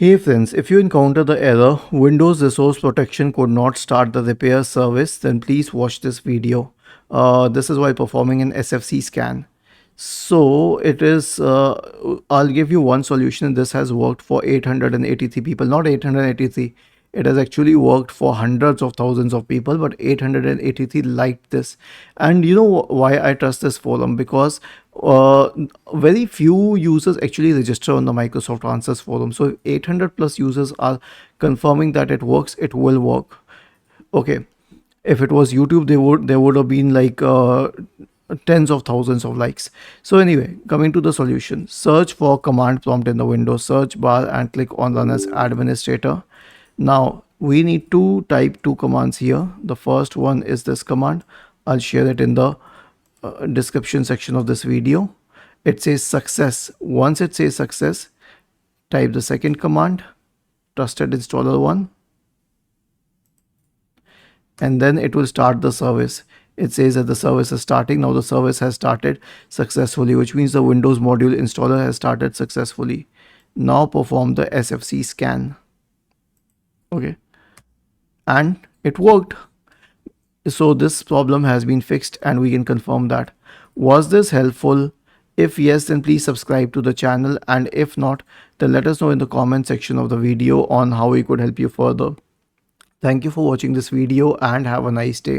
Hey friends, if you encounter the error Windows Resource Protection could not start the repair service, then please watch this video. This is while performing an SFC scan. So it is, I'll give you one solution. This has worked for 883 people, not 883. It has actually worked for hundreds of thousands of people, but 883 liked this. And you know why I trust this forum? Because uh, very few users actually register on the Microsoft Answers forum. So if 800 plus users are confirming that it works, it will work. Okay. If it was YouTube, there would have been like tens of thousands of likes. So anyway, coming to the solution, search for command prompt in the Windows search bar and click on run as administrator. Now we need to type two commands here. The first one is this command. I'll share it in the description section of this video. It says success. Once it says success, type the second command, trusted installer 1, and then it will start the service. It says that the service is starting. Now the service has started successfully, which means the Windows module installer has started successfully. Now perform the SFC scan. Okay, and it worked. So this problem has been fixed and we can confirm that. Was this helpful? If yes, then please subscribe to the channel, and if not, then let us know in the comment section of the video on how we could help you further. Thank you for watching this video and have a nice day.